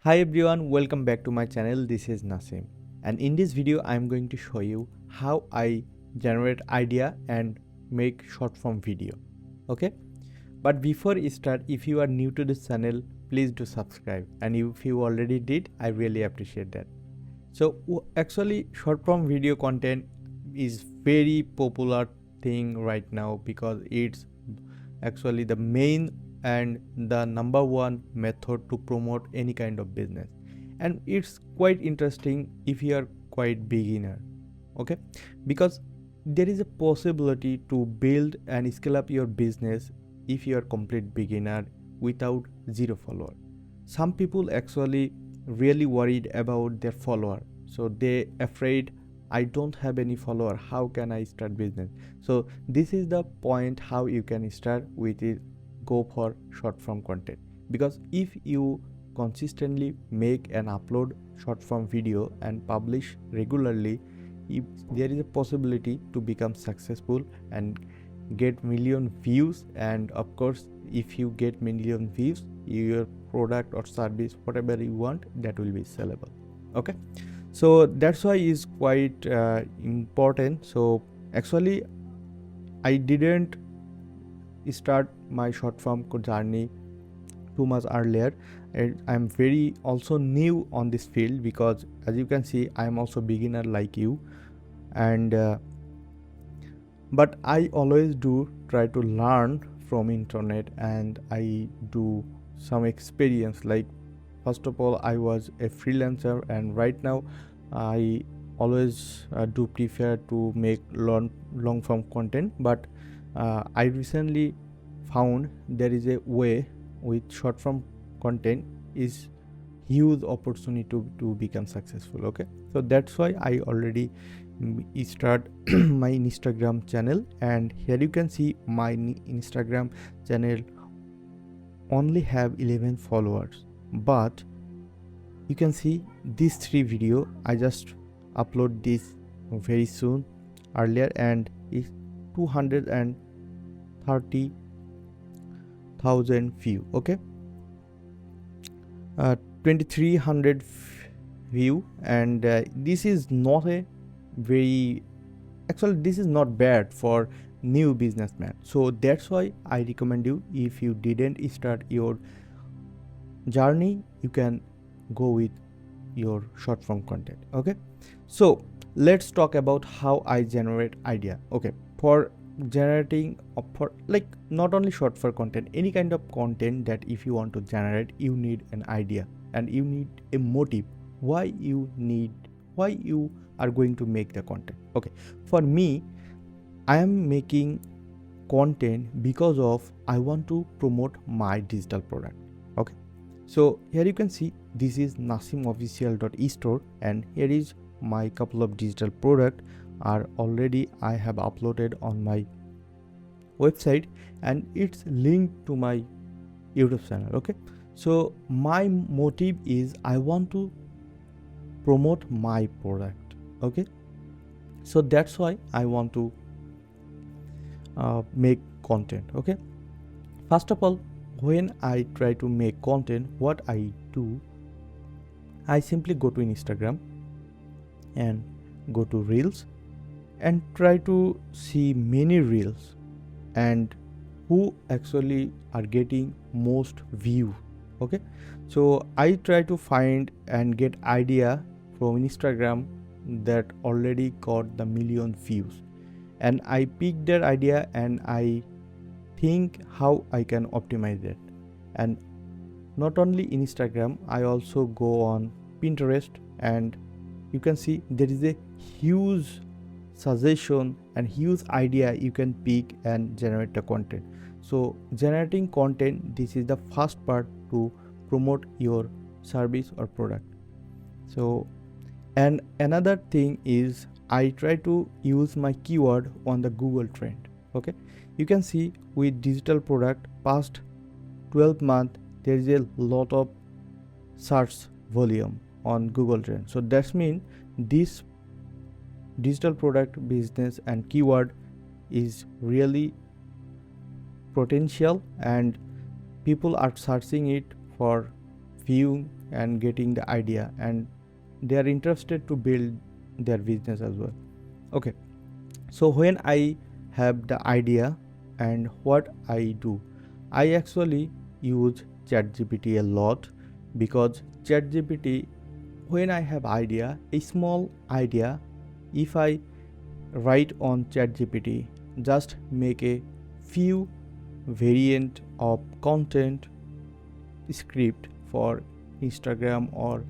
Hi everyone, welcome back to my channel. This is Nasim, and in this video I am going to show you how I generate idea and make short form video. Okay, but before we start, if you are new to this channel, please do subscribe, and if you already did, I really appreciate that. So actually short form video content is very popular thing right now because it's actually the main and the number one method to promote any kind of business, and it's quite interesting if you are quite beginner. Okay, because there is a possibility to build and scale up your business if you are complete beginner without zero follower. Some people actually really worried about their follower, so they afraid I don't have any follower, how can I start business? So this is the point how you can start with it. Go for short form content, because if you consistently make and upload short form video and publish regularly, if there is a possibility to become successful and get million views, and of course if you get million views, your product or service whatever you want, that will be sellable. Okay, so that's why is quite important. So actually I didn't start my short form journey too much earlier, and I'm very also new on this field, because as you can see I'm also beginner like you, and but I always do try to learn from internet, and I do some experience. Like first of all, I was a freelancer, and right now I always do prefer to make long form content, but I recently found there is a way with short form content is huge opportunity to become successful. Okay, so that's why I already start my Instagram channel, and here you can see my Instagram channel only have 11 followers, but you can see these 3 video I just upload this very soon earlier, and it's 230,000 view. Okay, 2300 view, and this is not a very, actually this is not bad for new businessman. So that's why I recommend you, if you didn't start your journey, you can go with your short form content. Okay, so let's talk about how I generate idea. Okay, for generating for like not only short form content, any kind of content that if you want to generate, you need an idea and you need a motive why you are going to make the content. Okay, for me, I am making content because of I want to promote my digital product. Okay, so here you can see this is nasimofficial.store, and here is my couple of digital product are already I have uploaded on my website, and it's linked to my YouTube channel. Okay, so my motive is I want to promote my product. Okay, so that's why I want to make content. Okay, first of all, when I try to make content, what I do, I simply go to Instagram and go to reels and try to see many reels and who actually are getting most view. Okay, so I try to find and get idea from Instagram that already got the million views, and I pick that idea and I think how I can optimize it. And not only Instagram, I also go on Pinterest, and you can see there is a huge suggestion and huge idea you can pick and generate the content. So generating content, this is the first part to promote your service or product. So, and another thing is I try to use my keyword on the Google trend. Okay, you can see with digital product past 12 months there is a lot of search volume on Google trend. So that's mean this digital product business and keyword is really potential, and people are searching it for few and getting the idea, and they are interested to build their business as well. Okay, so when I have the idea, and what I do, I actually use ChatGPT a lot, because ChatGPT, when I have idea, a small idea, if I write on ChatGPT, just make a few variant of content script for Instagram or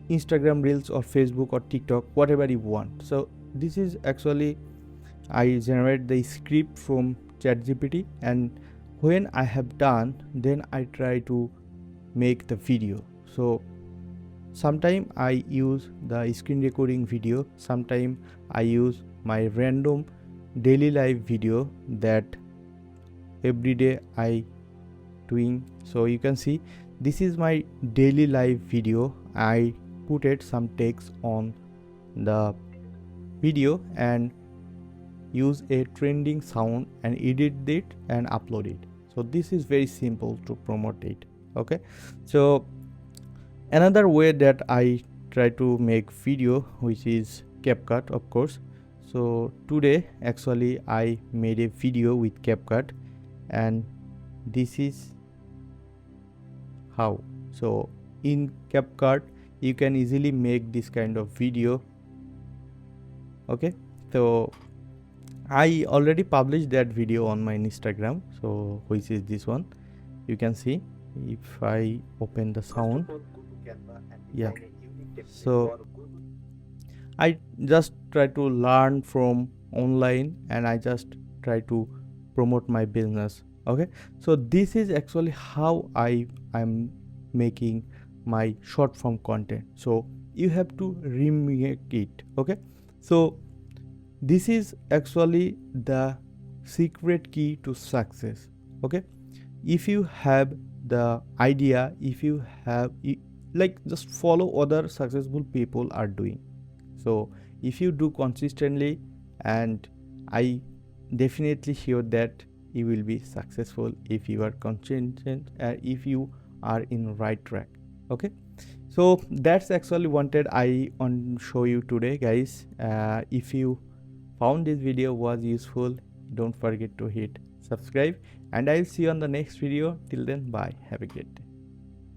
Instagram Reels or Facebook or TikTok, whatever you want. So this is actually, I generate the script from ChatGPT, and when I have done, then I try to make the video. So sometime I use the screen recording video, sometime I use my random daily life video that every day I doing. So you can see this is my daily life video. I put it some text on the video and use a trending sound and edit it and upload it. So this is very simple to promote it. Okay, so another way that I try to make video, which is CapCut, of course. So today actually I made a video with CapCut, and this is how. So in CapCut you can easily make this kind of video. Okay, so I already published that video on my Instagram, so which is this one. You can see if I open the sound. Yeah, so I just try to learn from online, and I just try to promote my business. Okay, so this is actually how I'm making my short form content. So you have to remake it. Okay, so this is actually the secret key to success. Okay, if you have the idea, if you have like, just follow other successful people are doing. So if you do consistently, and I definitely sure that you will be successful if you are consistent, if you are in right track. Okay, so that's actually wanted I want to show you today, guys. If you found this video was useful, don't forget to hit subscribe, and I'll see you on the next video. Till then, bye, have a great day.